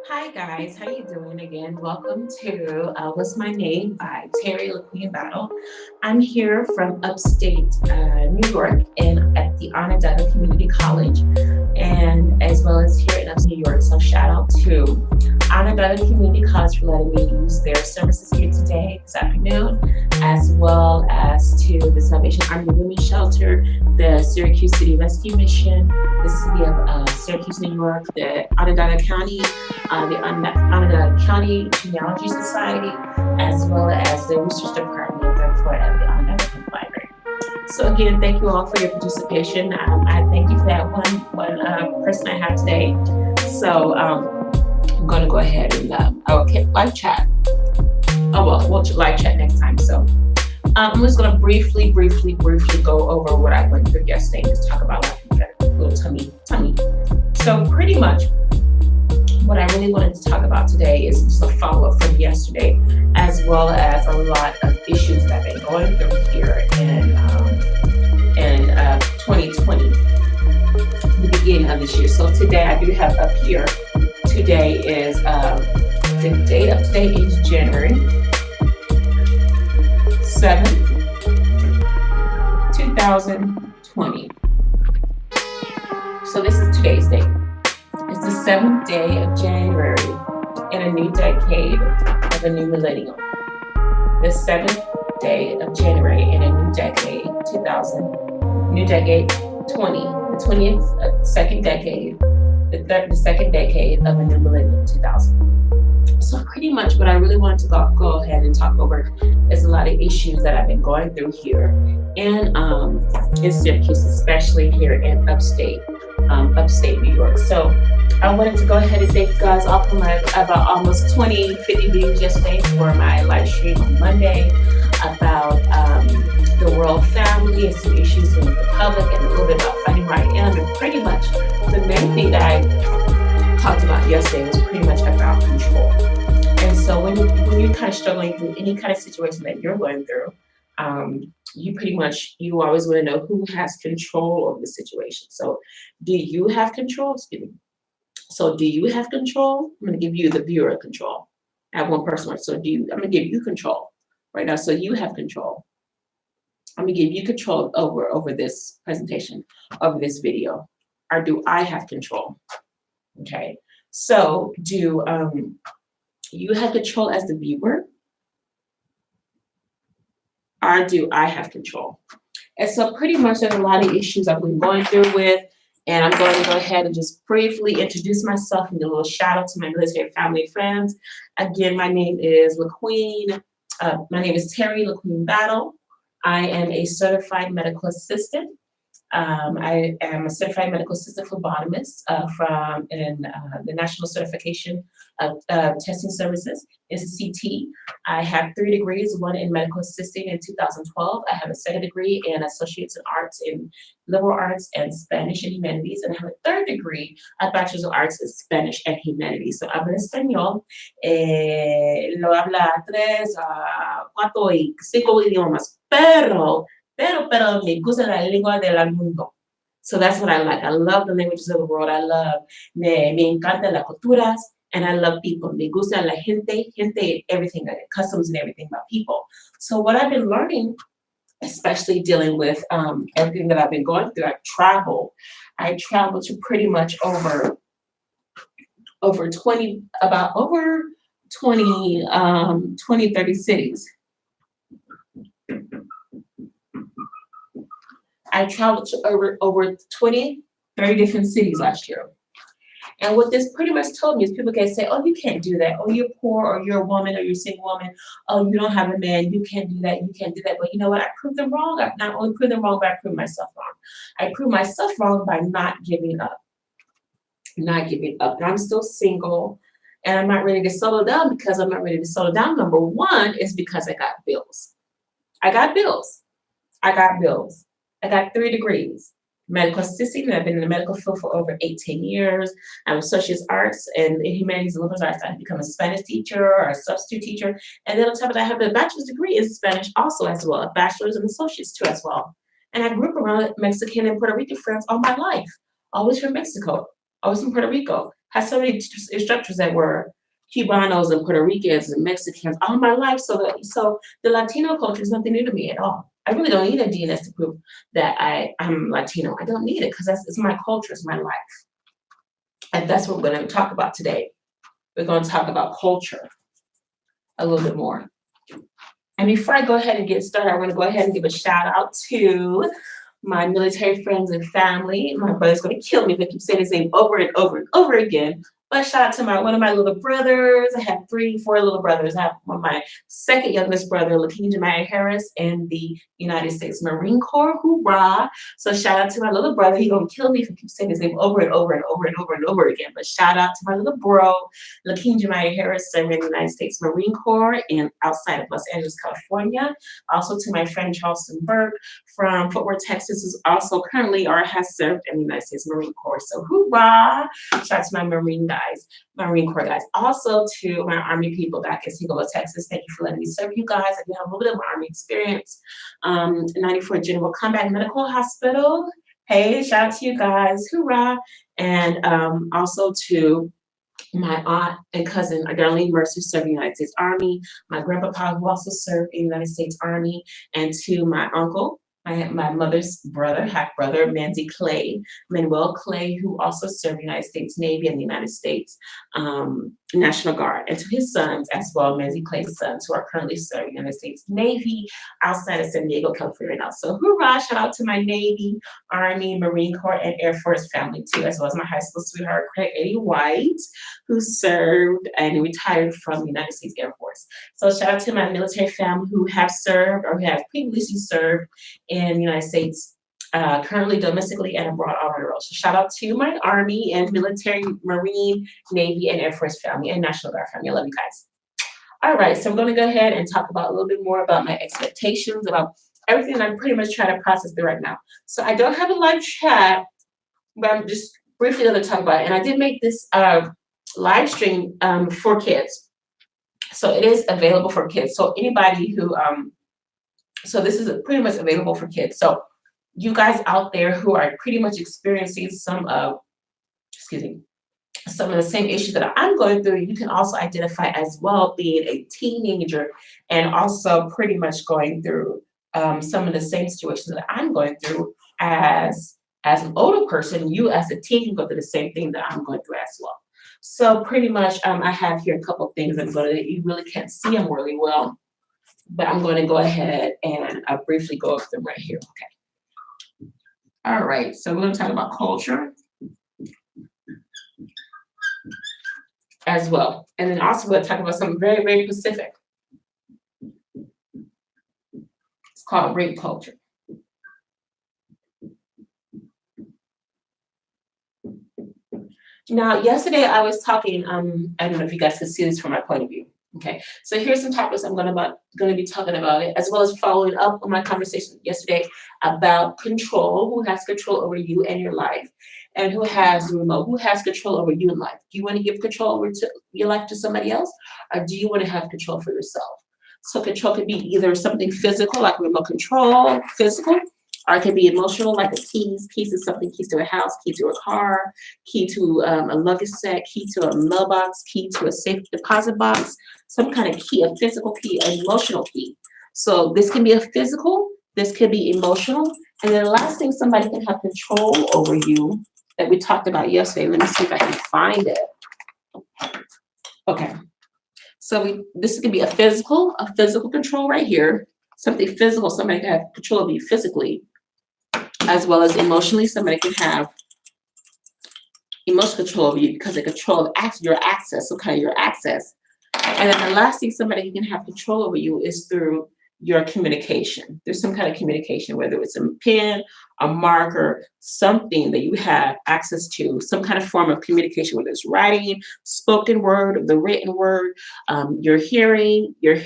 Hi guys, how you doing again? Welcome to What's My Name by Terry LaQueen Battle. I'm here from upstate New York and at the Onondaga Community College, and as well as here in upstate New York. So shout out to Onondaga Community College for letting me use their services here today, this afternoon, as well as to the Salvation Army Women's Shelter, the Syracuse City Rescue Mission, the City of Syracuse, New York, the Onondaga County the Onondaga County Genealogy Society, as well as the Research Department, therefore at the Onondaga Public Library. So again, thank you all for your participation. I thank you for that one person I have today. So I'm going to go ahead and okay, live chat. Oh well, we'll live chat next time. So I'm just going to briefly go over what I went through yesterday and just talk about like a little tummy. So pretty much what I really wanted to talk about today is just a follow-up from yesterday, as well as a lot of issues that I've been going through here in 2020, the beginning of this year. So today I do have up here, today is, the date of today is January 7th, 2020. So this is today's date. It's the 7th day of January in a new decade of a new millennium. The 7th day of January in a new decade, 2000, new decade 20, the 20th, second decade, the second decade of a new millennium, 2000. So pretty much what I really wanted to go ahead and talk over is a lot of issues that I've been going through here in Syracuse, especially here in upstate New York. So I wanted to go ahead and thank you guys all for my about almost 50 views yesterday for my live stream on Monday about the royal family and some issues with the public and a little bit about finding where I am. And pretty much the main thing that I talked about yesterday was pretty much about control. And so when you're kind of struggling through any kind of situation that you're going through, you always want to know who has control over the situation. So do you have control? Excuse me. So do you have control? I'm going to give you the viewer control. I have one person. So I'm going to give you control right now. So you have control. I'm going to give you control over this presentation, over this video. Or do I have control? Okay. So do you have control as the viewer? Or do I have control? And so pretty much there's a lot of issues I've been going through with, and I'm going to go ahead and just briefly introduce myself and do a little shout out to my military family and friends. Again, my name is LaQueen. My name is Terry LaQueen Battle. I am a certified medical assistant. I am a certified medical assistant phlebotomist from the National Certification of Testing Services. It's a CT. I have 3 degrees, one in medical assisting in 2012. I have a second degree in Associates in Arts in Liberal Arts and Spanish and Humanities. And I have a third degree, a Bachelor's of Arts in Spanish and Humanities. So hablo español, lo habla 3, 4 y 5 idiomas, pero me gusta la lengua del mundo. So that's what I like. I love the languages of the world. I love, me encanta las culturas, and I love people. Me gusta la gente, everything, customs and everything about people. So what I've been learning, especially dealing with everything that I've been going through, I travel to pretty much over 20, 30 cities. I traveled to over 20, 30 different cities last year. And what this pretty much told me is people can say, oh, you can't do that. Oh, you're poor, or you're a woman, or you're a single woman. Oh, you don't have a man. You can't do that. You can't do that. But you know what? I proved them wrong. I not only proved them wrong, but I proved myself wrong. I proved myself wrong by not giving up. Not giving up. And I'm still single, and I'm not ready to settle down because I'm not ready to settle down. Number one is because I got bills. I got 3 degrees. Medical assisting, and I've been in the medical field for over 18 years. I'm associate's arts and in humanities and liberal arts. I've become a Spanish teacher or a substitute teacher. And then on top of that, I have a bachelor's degree in Spanish also as well, a bachelor's and associate's too as well. And I grew up around Mexican and Puerto Rican friends all my life, always from Mexico, I was in Puerto Rico. Had so many instructors that were Cubanos and Puerto Ricans and Mexicans all my life. So the Latino culture is nothing new to me at all. I really don't need a DNS to prove that I'm Latino. I don't need it because it's my culture, it's my life. And that's what we're going to talk about today. We're going to talk about culture a little bit more. And before I go ahead and get started, I want to go ahead and give a shout out to my military friends and family. My brother's going to kill me if I keep saying his name over and over and over again. But shout out to one of my little brothers. I have 4 little brothers. I have my second youngest brother, Jemiah Harris, in the United States Marine Corps. Hoorah! So shout out to my little brother. He's gonna kill me if I keep saying his name over and over and over and over and over again. But shout out to my little bro, Jemiah Harris, serving in the United States Marine Corps and outside of Los Angeles, California. Also to my friend Charleston Burke from Fort Worth, Texas, who's also currently or has served in the United States Marine Corps. So hoorah! Shout out to my Marine Corps guys. Also to my Army people back in Sigalo, Texas. Thank you for letting me serve you guys. I do have a little bit of my Army experience. 94 General Combat Medical Hospital. Hey, shout out to you guys. Hoorah. And also to my aunt and cousin, Darlene Mercer, who served in the United States Army. My grandpapa, who also served in the United States Army. And to my uncle, my mother's brother, half-brother, Manuel Clay, who also served in the United States Navy and the United States National Guard, and to his sons as well, Manzi Clay's sons, who are currently serving in the United States Navy outside of San Diego, California now. So hoorah, shout out to my Navy, Army, Marine Corps, and Air Force family too, as well as my high school sweetheart, Craig Eddie White, who served and retired from the United States Air Force. So shout out to my military family who have served or who have previously served in the United States, currently domestically and abroad all over the world. So shout out to my Army and military, Marine, Navy, and Air Force family and National Guard family. I love you guys. All right, so I'm going to go ahead and talk about a little bit more about my expectations, about everything that I'm pretty much trying to process through right now. So I don't have a live chat, but I'm just briefly going to talk about it. And I did make this live stream for kids. So it is available for kids. So anybody who, so this is pretty much available for kids. So you guys out there who are pretty much experiencing some of the same issues that I'm going through, you can also identify as well being a teenager and also pretty much going through some of the same situations that I'm going through as an older person. You as a teen can go through the same thing that I'm going through as well. So pretty much I have here a couple of things that you really can't see them really well, but I'm going to go ahead and briefly go over them right here. Okay. All right, so we're going to talk about culture as well. And then also we're going to talk about something very, very specific. It's called rape culture. Now, yesterday I was talking, I don't know if you guys can see this from my point of view. Okay, so here's some topics I'm going to be talking about it, as well as following up on my conversation yesterday about control. Who has control over you and your life, and who has the remote? Who has control over you in life? Do you want to give control over your life to somebody else, or do you want to have control for yourself? So control could be either something physical, like remote control, physical, or it can be emotional, like a keys. Keys is something, keys to a house, key to a car, key to a luggage set, key to a mailbox, key to a safe deposit box, some kind of key, a physical key, an emotional key. So this can be a physical, this could be emotional. And then the last thing, somebody can have control over you that we talked about yesterday. Let me see if I can find it. Okay. So this could be a physical control right here. Something physical, somebody can have control of you physically, as well as emotionally, somebody can have emotional control over you because they control your access, so kind of your access. And then the last thing somebody can have control over you is through your communication. There's some kind of communication, whether it's a pen, a marker, something that you have access to, some kind of form of communication, whether it's writing, spoken word, the written word, your hearing, your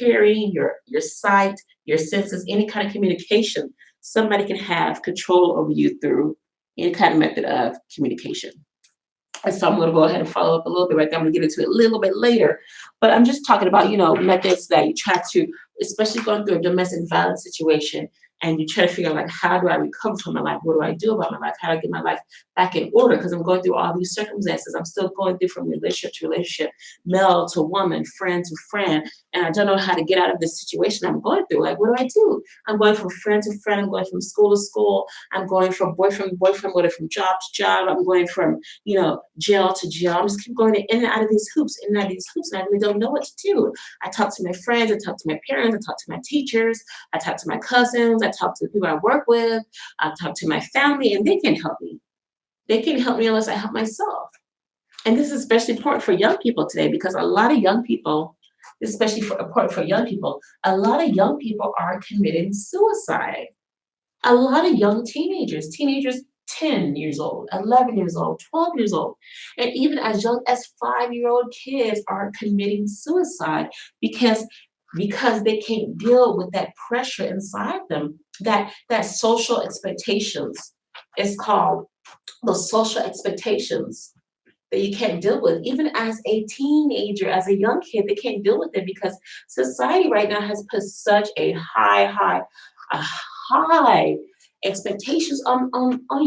sight, your senses, any kind of communication. Somebody can have control over you through any kind of method of communication. And so I'm going to go ahead and follow up a little bit right there. I'm going to get into it a little bit later. But I'm just talking about, methods that you try to, especially going through a domestic violence situation, and you try to figure out like, how do I recover from my life? What do I do about my life? How do I get my life back in order? Because I'm going through all these circumstances. I'm still going through from relationship to relationship, male to woman, friend to friend, and I don't know how to get out of this situation I'm going through. Like, what do I do? I'm going from friend to friend. I'm going from school to school. I'm going from boyfriend to boyfriend. I'm going from job to job. I'm going from, jail to jail. I'm just keep going in and out of these hoops, in and out of these hoops, and I really don't know what to do. I talk to my friends. I talk to my parents. I talk to my teachers. I talk to my cousins. I talk to the people I work with. I talk to my family, and they can't help me. They can't help me unless I help myself. And this is especially important for young people today because a lot of young people, especially important for young people, a lot of young people are committing suicide. A lot of young teenagers 10 years old, 11 years old, 12 years old, and even as young as 5-year-old kids are committing suicide because they can't deal with that pressure inside them, that social expectations. It's called those social expectations that you can't deal with. Even as a teenager, as a young kid, they can't deal with it because society right now has put such a a high expectations on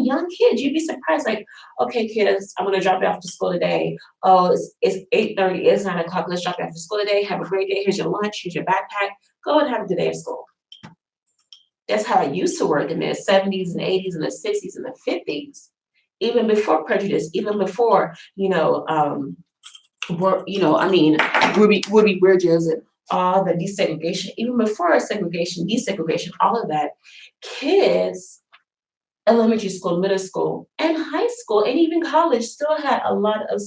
young kids. You'd be surprised, like, okay, kids, I'm gonna drop you off to school today. Oh, it's 8:30, it's 9 o'clock. Let's drop you off to school today. Have a great day. Here's your lunch, here's your backpack. Go and have a good day at school. That's how it used to work in the 70s and 80s and the 60s and the 50s. Even before prejudice, even before, Ruby Bridges and all the desegregation, even before segregation, desegregation, all of that, kids, elementary school, middle school, and high school, and even college still had a lot of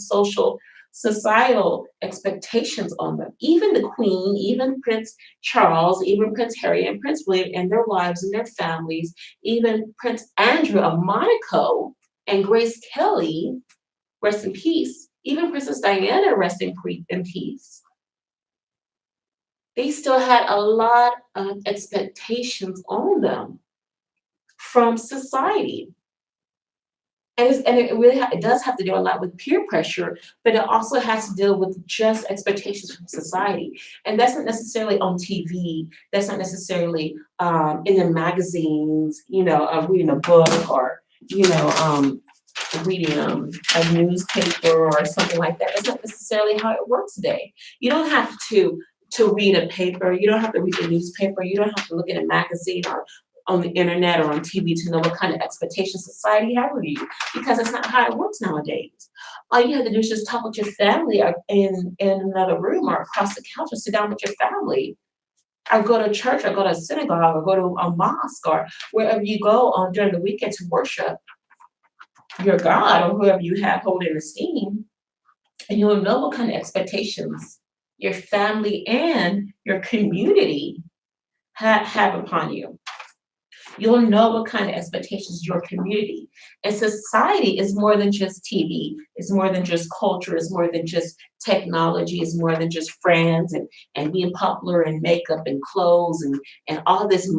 societal expectations on them. Even the Queen, even Prince Charles, even Prince Harry and Prince William and their wives and their families, even Prince Andrew of Monaco and Grace Kelly, rest in peace, even Princess Diana, rest in peace. They still had a lot of expectations on them from society. And it really it does have to do a lot with peer pressure, but it also has to deal with just expectations from society. And that's not necessarily on TV. That's not necessarily in the magazines, reading a book or, reading a newspaper or something like that. That's not necessarily how it works today. You don't have to read a paper. You don't have to read a newspaper. You don't have to look at a magazine or on the internet or on TV to know what kind of expectations society has of you, because that's not how it works nowadays. All you have to do is just talk with your family or in another room or across the couch or sit down with your family, or go to church or go to a synagogue or go to a mosque or wherever you go on during the weekend to worship your God or whoever you have hold in esteem, and you'll know what kind of expectations your family and your community have upon you. You'll know what kind of expectations your community and society is more than just TV. It's more than just culture. It's more than just technology. It's more than just friends and being popular and makeup and clothes and all this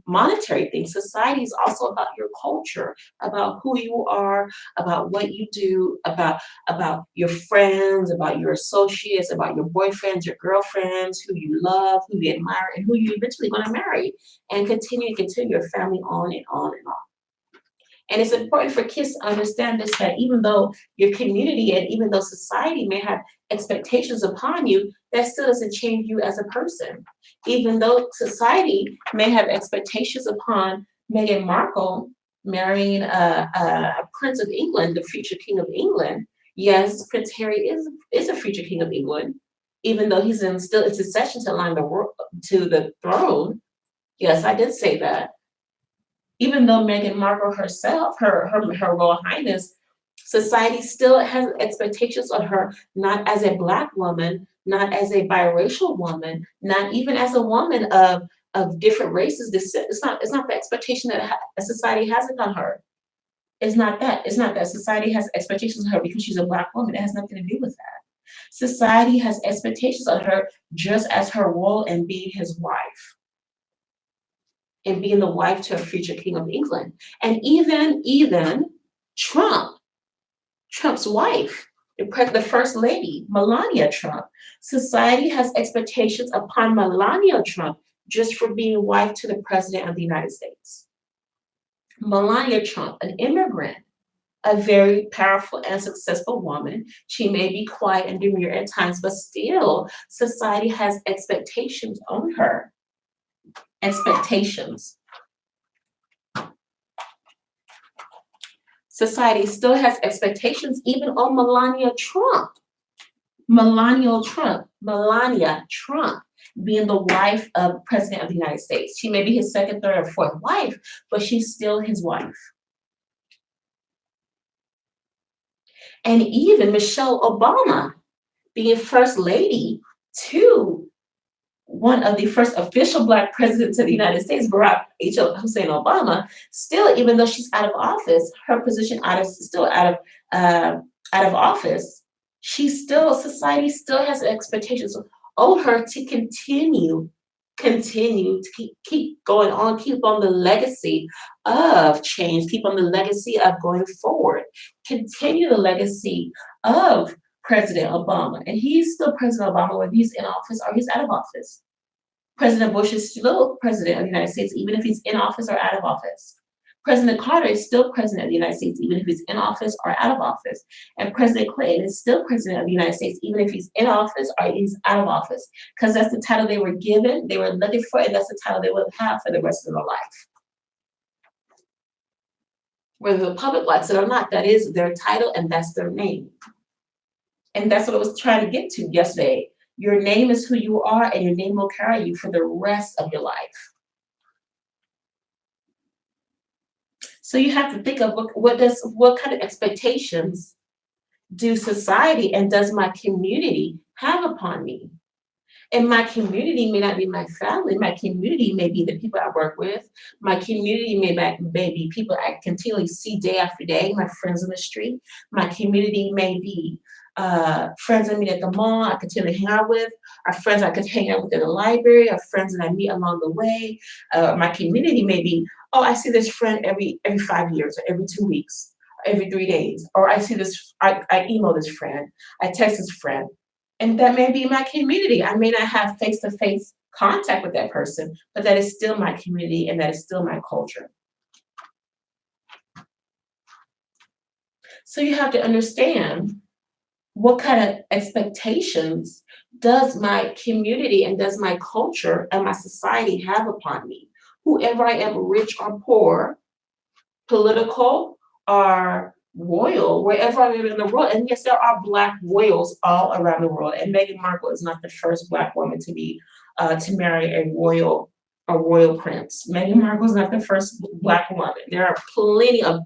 monetary things. Society is also about your culture, about who you are, about what you do, about your friends, about your associates, about your boyfriends, your girlfriends, who you love, who you admire, and who you eventually going to marry, and continue your family on and on and on. And it's important for kids to understand this, that even though your community and even though society may have expectations upon you, that still doesn't change you as a person. Even though society may have expectations upon Meghan Markle marrying a Prince of England, the future King of England. Yes, Prince Harry is a future King of England, even though he's still in succession to the throne. Yes, I did say that. Even though Meghan Markle herself, her Royal Highness, society still has expectations on her, not as a Black woman, not as a biracial woman, not even as a woman of different races. It's not the expectation that a society has upon her. It's not that. It's not that society has expectations on her because she's a Black woman. It has nothing to do with that. Society has expectations on her just as her role in being his wife, and being the wife to a future King of England. And even Trump's wife, the First Lady, Melania Trump. Society has expectations upon Melania Trump just for being wife to the President of the United States. Melania Trump, an immigrant, a very powerful and successful woman. She may be quiet and demure at times, but still, society has expectations on her. Expectations. Society still has expectations even on Melania Trump. Melania Trump being the wife of President of the United States. She may be his second, third, or fourth wife, but she's still his wife. And even Michelle Obama being first lady to one of the first official Black presidents of the United States, Barack Hussein Obama, still, even though she's out of office, her position still out of office, society still has expectations on her to continue to keep going on, keep on the legacy of change, keep on the legacy of going forward, continue the legacy of President Obama. And he's still President Obama whether he's in office or he's out of office. President Bush is still President of the United States even if he's in office or out of office. President Carter is still President of the United States even if he's in office or out of office. And President Clinton is still President of the United States even if he's in office or he's out of office. Because that's the title they were given, they were elected for, and that's the title they will have for the rest of their life. Whether the public likes it or not, that is their title and that's their name. And that's what I was trying to get to yesterday. Your name is who you are, and your name will carry you for the rest of your life. So you have to think of what kind of expectations do society and does my community have upon me? And my community may not be my family. My community may be the people I work with. My community may be people I continually see day after day, my friends on the street. My community may be friends I meet at the mall, I continue to hang out with, our friends I could hang out with in the library, our friends that I meet along the way. My community may be, oh, I see this friend every 5 years or every 2 weeks, or every 3 days, or I email this friend, I text this friend. And that may be my community. I may not have face-to-face contact with that person, but that is still my community and that is still my culture. So you have to understand what kind of expectations does my community and does my culture and my society have upon me? Whoever I am, rich or poor, political or royal, wherever I am in the world. And yes, there are Black royals all around the world. And Meghan Markle is not the first Black woman to marry a royal prince. Meghan Markle is not the first Black woman. There are plenty of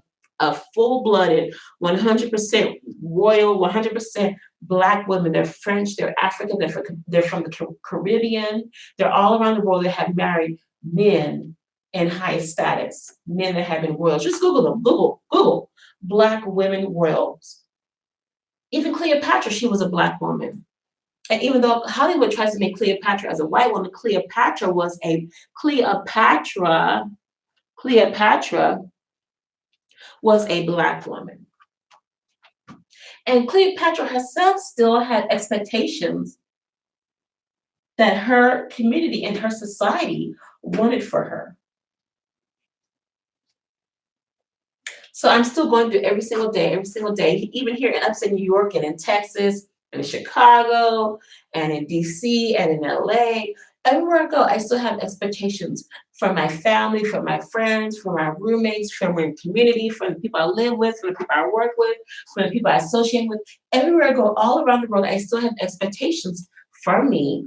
full-blooded, 100% royal, 100% Black women. They're French, they're African, they're from the Caribbean. They're all around the world that have married men in high status, men that have been royals. Just Google them, Google Black women royals. Even Cleopatra, she was a Black woman. And even though Hollywood tries to make Cleopatra as a white woman, Cleopatra was a Black woman. And Cleopatra herself still had expectations that her community and her society wanted for her. So I'm still going through every single day, even here in upstate New York and in Texas and in Chicago and in DC and in LA. Everywhere I go, I still have expectations from my family, from my friends, from my roommates, from my community, from the people I live with, from the people I work with, from the people I associate with. Everywhere I go, all around the world, I still have expectations from me,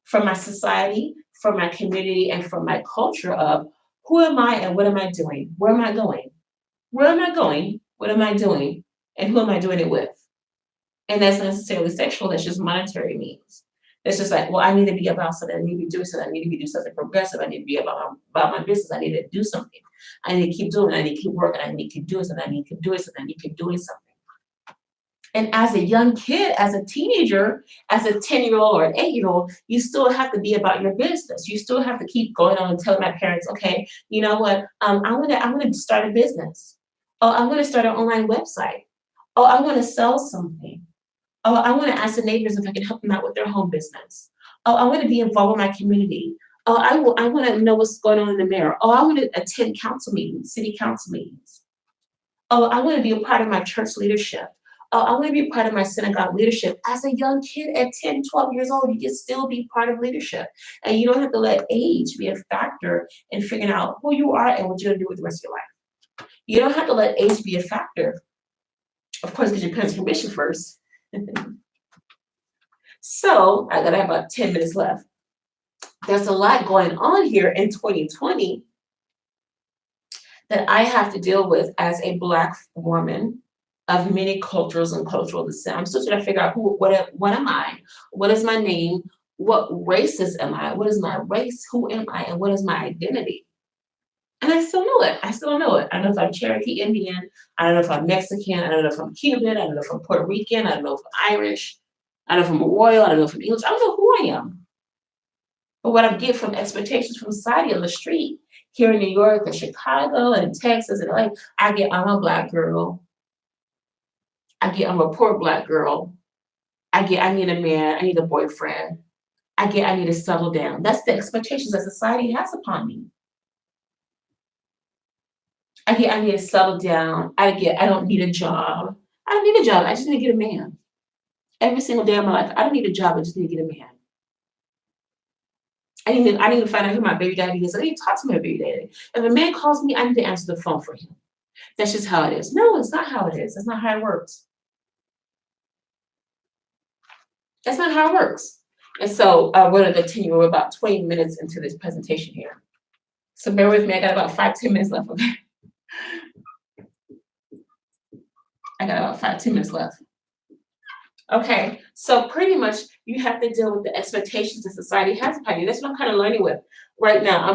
from my society, from my community, and from my culture of who am I and what am I doing? Where am I going? Where am I going? What am I doing? And who am I doing it with? And that's not necessarily sexual, that's just monetary means. It's just like, well, I need to be about something, I need to be doing something, I need to be doing something progressive, I need to be about my business, I need to do something. I need to keep doing it, I need to keep working, I need to keep doing something, I need to keep doing something, I need to keep doing something. And as a young kid, as a teenager, as a 10-year-old or an 8-year-old, you still have to be about your business. You still have to keep going on and telling my parents, okay, you know what, I'm gonna start a business. Oh, I'm gonna start an online website. Oh, I wanna sell something. Oh, I wanna ask the neighbors if I can help them out with their home business. Oh, I wanna be involved with my community. Oh, I want to know what's going on in the mayor. Oh, I want to attend council meetings, city council meetings. Oh, I want to be a part of my church leadership. Oh, I want to be a part of my synagogue leadership. As a young kid at 10, 12 years old, you can still be part of leadership. And you don't have to let age be a factor in figuring out who you are and what you're going to do with the rest of your life. You don't have to let age be a factor. Of course, get your parents' permission first. So I got about 10 minutes left. There's a lot going on here in 2020 that I have to deal with as a Black woman of many cultures and cultural descent. I'm still trying to figure out what am I? What is my name? What races am I? What is my race? Who am I? And what is my identity? And I still know it. I still don't know it. I don't know if I'm Cherokee Indian. I don't know if I'm Mexican. I don't know if I'm Cuban. I don't know if I'm Puerto Rican. I don't know if I'm Irish. I don't know if I'm Royal. I don't know if I'm English. I don't know who I am. But what I get from expectations from society on the street here in New York and Chicago and Texas and LA, I'm a Black girl. I'm a poor Black girl. I need a man. I need a boyfriend. I need to settle down. That's the expectations that society has upon me. I need to settle down. I don't need a job. I don't need a job. I just need to get a man. Every single day of my life, I don't need a job. I just need to get a man. I need to find out who my baby daddy is. I need to talk to my baby daddy. If a man calls me, I need to answer the phone for him. That's just how it is. No, it's not how it is. That's not how it works. That's not how it works. And so we're going to continue. We're about 20 minutes into this presentation here. So bear with me. I got about 5-10 minutes left. Okay. I got about 5-10 minutes left. Okay, so pretty much you have to deal with the expectations that society has upon you. That's what I'm kind of learning with right now.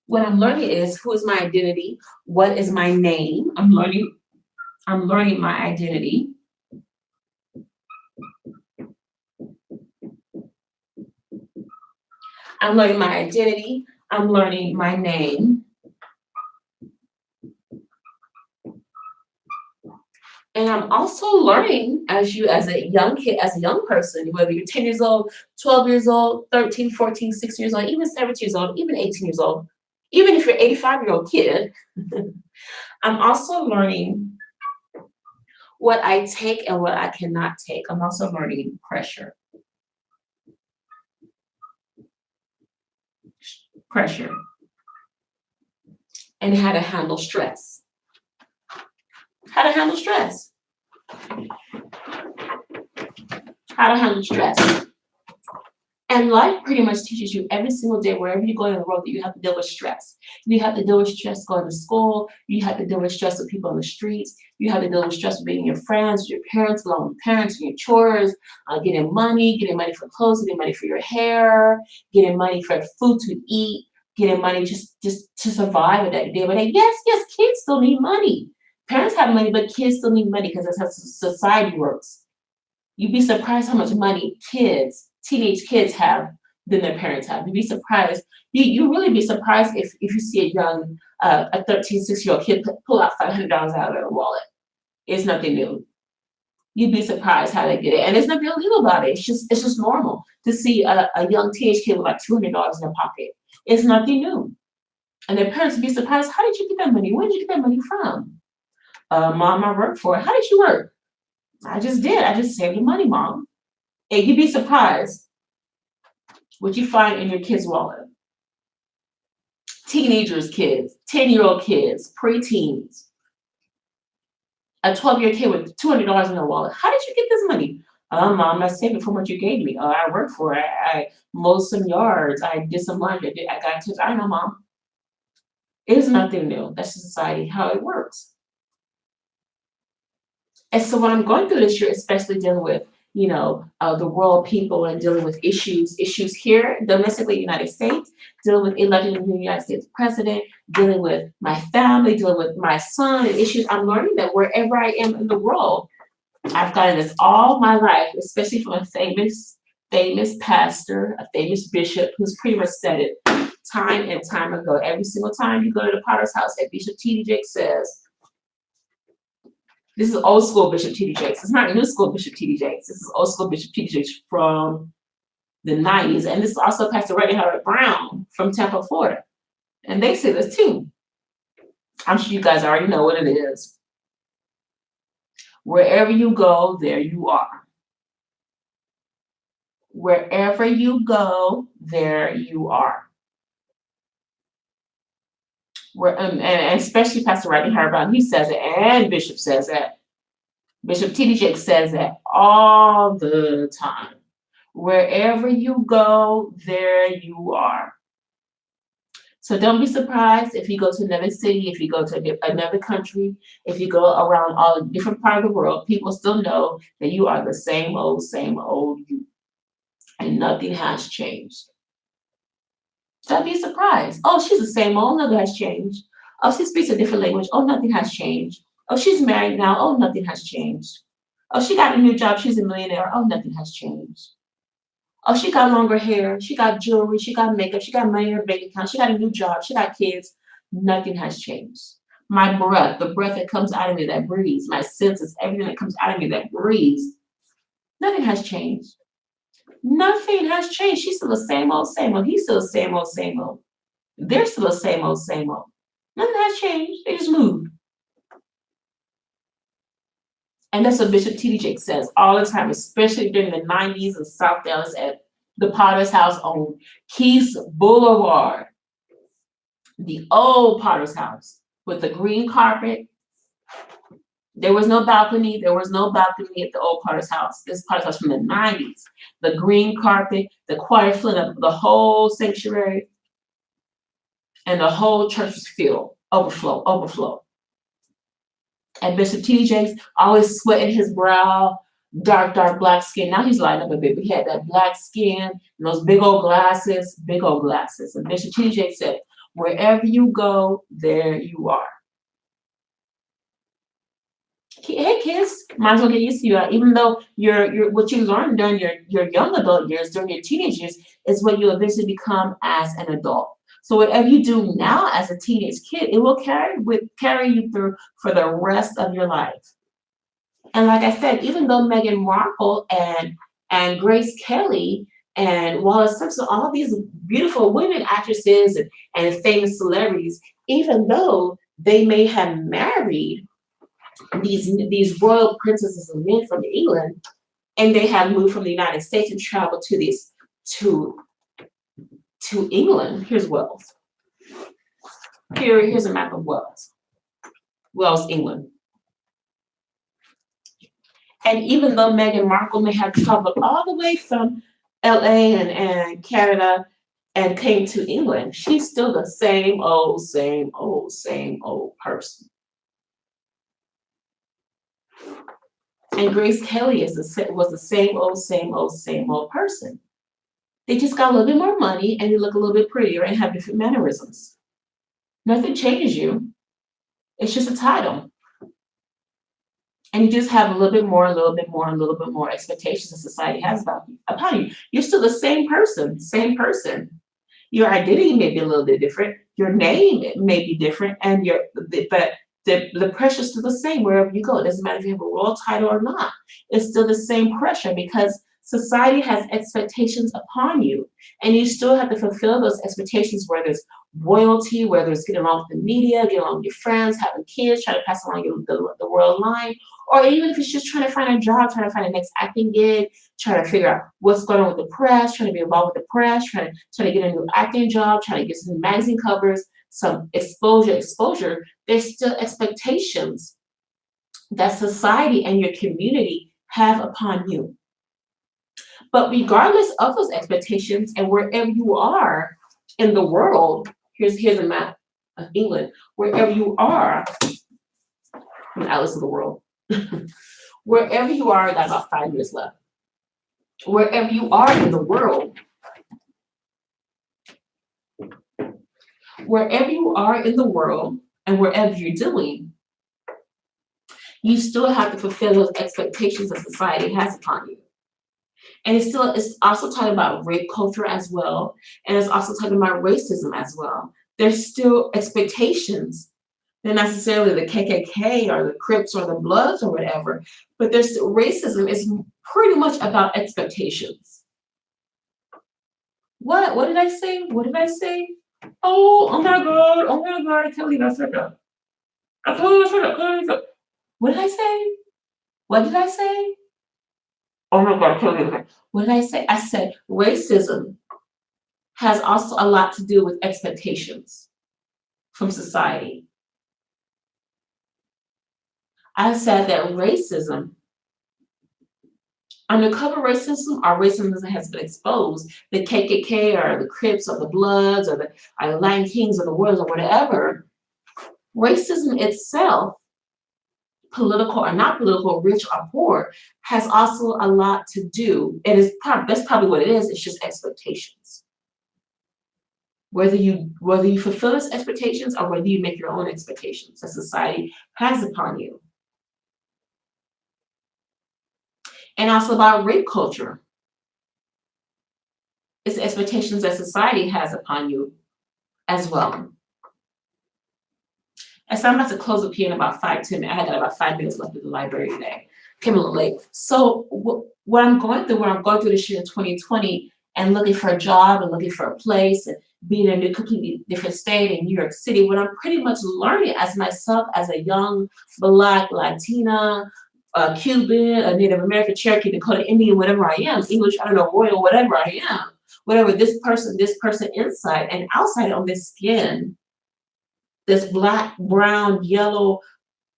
What I'm learning is who is my identity, what is my name. I'm learning my identity. I'm learning my identity. I'm learning my name. And I'm also learning as a young kid, as a young person, whether you're 10 years old, 12 years old, 13, 14, 16 years old, even 17 years old, even 18 years old, even if you're an 85-year-old kid, I'm also learning what I take and what I cannot take. I'm also learning pressure. And how to handle stress. How to handle stress. And life pretty much teaches you every single day, wherever you go in the world, that you have to deal with stress. You have to deal with stress going to school. You have to deal with stress with people on the streets. You have to deal with stress with being your friends, your parents, along with parents, your chores, getting money for clothes, getting money for your hair, getting money for food to eat, getting money just to survive day by day. Yes, kids still need money. Parents have money, but kids still need money because that's how society works. You'd be surprised how much money teenage kids have than their parents have. You'd be surprised. You really be surprised if you see a 13, 6-year-old kid pull out $500 out of their wallet. It's nothing new. You'd be surprised how they get it. And there's nothing illegal about it. It's just normal to see a young teenage kid with like $200 in their pocket. It's nothing new. And their parents would be surprised, how did you get that money? Where did you get that money from? Mom, I worked for it. How did you work? I just did. I just saved the money, Mom. And you'd be surprised what you find in your kid's wallet. Teenagers' kids, 10-year-old kids, preteens. A 12-year kid with $200 in their wallet. How did you get this money? Mom, I saved it from what you gave me. I worked for it. I mowed some yards. I did some laundry. I got tips. I know, Mom. It is nothing new. That's society, how it works. And so what I'm going through this year, especially dealing with, the world people and dealing with issues here domestically in the United States, dealing with electing a new United States president, dealing with my family, dealing with my son and issues. I'm learning that wherever I am in the world, I've gotten this all my life, especially from a famous pastor, a famous bishop who's pretty much said it time and time ago. Every single time you go to the Potter's house, that Bishop T.D. Jakes says, this is old school Bishop T.D. Jakes. It's not new school Bishop T.D. Jakes. This is old school Bishop T.D. Jakes from the 90s. And this is also Pastor Reddy Howard Brown from Tampa, Florida. And they say this too. I'm sure you guys already know what it is. Wherever you go, there you are. Wherever you go, there you are. And especially Pastor Rodney Harbon, he says it, and Bishop says that. Bishop T.D. Jakes says that all the time. Wherever you go, there you are. So don't be surprised if you go to another city, if you go to another country, if you go around all the different parts of the world, people still know that you are the same old you. And nothing has changed. Don't be surprised. Oh, she's the same old, nothing has changed. Oh, she speaks a different language. Oh, nothing has changed. Oh, she's married now. Oh, nothing has changed. Oh, she got a new job. She's a millionaire. Oh, nothing has changed. Oh, she got longer hair. She got jewelry. She got makeup. She got money in her bank account. She got a new job. She got kids. Nothing has changed. My breath, the breath that comes out of me that breathes, my senses, everything that comes out of me that breathes, nothing has changed. Nothing has changed. She's still the same old. He's still the same old. They're still the same old. Nothing has changed. They just moved. And that's what Bishop T.D. Jakes says all the time, especially during the 90s in South Dallas at the Potter's House on Keys Boulevard. The old Potter's House with the green carpet. There was no balcony. There was no balcony at the old Potter's House. This Potter's House from the 90s. The green carpet, the choir filling up the whole sanctuary, and the whole church was filled, overflow. And Bishop T.D. Jakes always sweating his brow, dark black skin. Now he's lighting up a bit, but he had that black skin and those big old glasses. And Bishop T.D. Jakes said, wherever you go, there you are. Hey kids, might as well get used to that. Even though you're what you learned during your young adult years, during your teenage years, is what you eventually become as an adult. So whatever you do now as a teenage kid, it will carry you through for the rest of your life. And like I said, even though Meghan Markle and Grace Kelly and Wallace Simpson, all these beautiful women actresses and famous celebrities, even though they may have married these royal princesses and men from England, and they have moved from the United States and traveled to England. Here's Wales. Here's a map of Wales. Wales, England. And even though Meghan Markle may have traveled all the way from LA and Canada and came to England, she's still the same old person. And Grace Kelly was the same old person. They just got a little bit more money and they look a little bit prettier and have different mannerisms. Nothing changes you. It's just a title. And you just have a little bit more expectations that society has upon you. You're still the same person. Your identity may be a little bit different. Your name may be different, but the pressure is still the same wherever you go. It doesn't matter if you have a royal title or not. It's still the same pressure because society has expectations upon you, and you still have to fulfill those expectations, whether it's royalty, whether it's getting along with the media, getting along with your friends, having kids, trying to pass along the world line, or even if it's just trying to find a job, trying to find a next acting gig, trying to figure out what's going on with the press, trying to be involved with the press, trying to get a new acting job, trying to get some magazine covers, some exposure. There's still expectations that society and your community have upon you. But regardless of those expectations and wherever you are in the world, here's a map of England, wherever you are, I'm Alice of the world. Wherever you are, I got about 5 years left. Wherever you are in the world, and wherever you're doing, you still have to fulfill those expectations that society has upon you. And it's also talking about rape culture as well. And it's also talking about racism as well. There's still expectations. They're not necessarily the KKK or the Crips or the Bloods or whatever, but racism is pretty much about expectations. What? What did I say? What did I say? Oh, oh my God. Oh my God. I can't believe I said that. I can't believe I said that. I can't believe I said that. What did I say? What did I say? Oh my God. I can't believe that. What did I say? I said racism has also a lot to do with expectations from society. I said that racism, undercover racism or racism that has been exposed, the KKK or the Crips or the Bloods or the Lion Kings or the Warriors or whatever, racism itself, political or not political, rich or poor, has also a lot to do. That's probably what it is. It's just expectations. Whether you fulfill its expectations or whether you make your own expectations that society has upon you. And also about rape culture. It's the expectations that society has upon you as well. And so I'm about to close up here in about 5-10 minutes. I got about 5 minutes left at the library today. Came a little late. So what I'm going through this year in 2020 and looking for a job and looking for a place and being in a completely different state in New York City, what I'm pretty much learning as myself as a young Black, Latina, Cuban, a Native American, Cherokee, Dakota, Indian, whatever I am, English, I don't know, Royal, whatever I am, whatever this person inside and outside on this skin, this black, brown, yellow,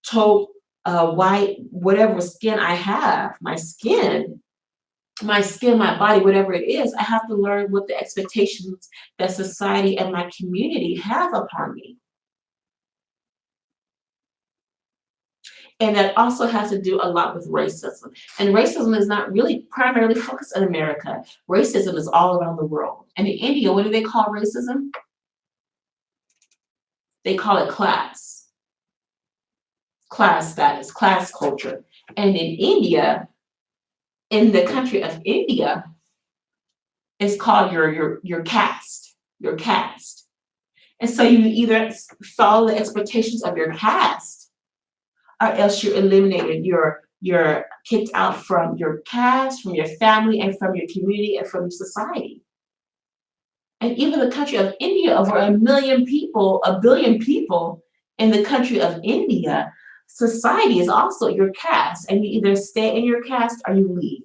taupe, white, whatever skin I have, my body, whatever it is, I have to learn what the expectations that society and my community have upon me. And that also has to do a lot with racism. And racism is not really primarily focused in America. Racism is all around the world. And in India, what do they call racism? They call it class status, class culture. And in India, in the country of India, it's called your caste, your caste. And so you either follow the expectations of your caste, or else you're eliminated. You're kicked out from your caste, from your family, and from your community, and from your society. And even the country of India, over 1 billion people in the country of India, society is also your caste, and you either stay in your caste or you leave.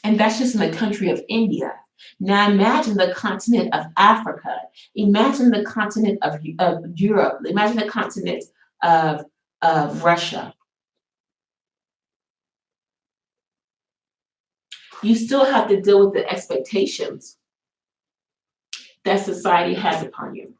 And that's just in the country of India. Now imagine the continent of Africa. Imagine the continent of Europe. Imagine the continent of Russia. You still have to deal with the expectations that society has upon you.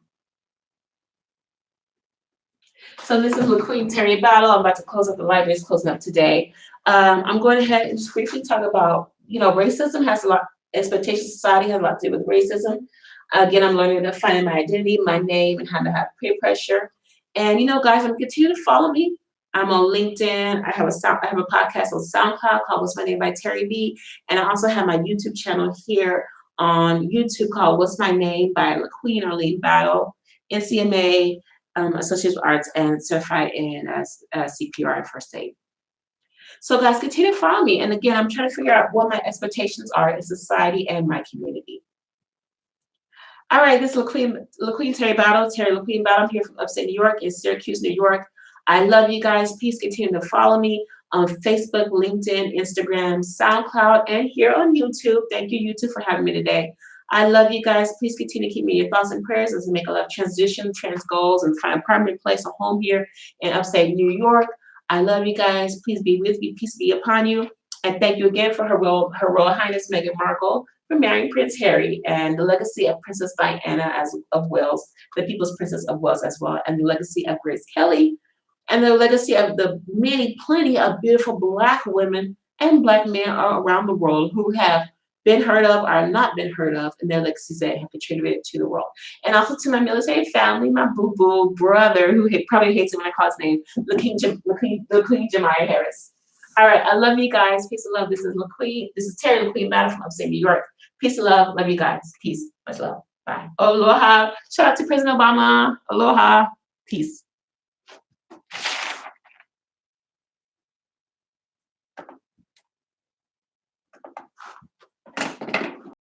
So this is LaQueen Terry Battle. I'm about to close up. The library is closing up today. I'm going ahead and just briefly talk about, racism has a lot, expectations society has a lot to do with racism. Again, I'm learning to find my identity, my name, and how to have peer pressure. And guys, I'm continue to follow me. I'm on LinkedIn. I have a podcast on SoundCloud called What's My Name by Terry B. And I also have my YouTube channel here on YouTube called What's My Name by LaQueen Arlene Battle, NCMA, Associates of Arts, and certified in CPR and first aid. So guys, continue to follow me. And again, I'm trying to figure out what my expectations are in society and my community. All right, this is LaQueen Terry Battle, Terry LaQueen Battle. I'm here from upstate New York in Syracuse, New York. I love you guys. Please continue to follow me on Facebook, LinkedIn, Instagram, SoundCloud, and here on YouTube. Thank you, YouTube, for having me today. I love you guys. Please continue to keep me in your thoughts and prayers as we make a lot of transition, trans goals, and find a permanent place, a home here in upstate New York. I love you guys. Please be with me. Peace be upon you. And thank you again for Her Royal Highness Meghan Markle for marrying Prince Harry, and the legacy of Princess Diana of Wales, the People's Princess of Wales as well, and the legacy of Grace Kelly, and the legacy of the plenty of beautiful Black women and Black men around the world who have been heard of or not been heard of, and their legacies that have contributed to the world. And also to my military family, my boo-boo brother, who probably hates it when I call his name, LaQueen Jemiah Harris. All right, I love you guys. Peace and love. This is Terry LaQueen Battle from upstate New York. Peace and love. Love you guys. Peace. Much love. Bye. Aloha. Shout out to President Obama. Aloha. Peace.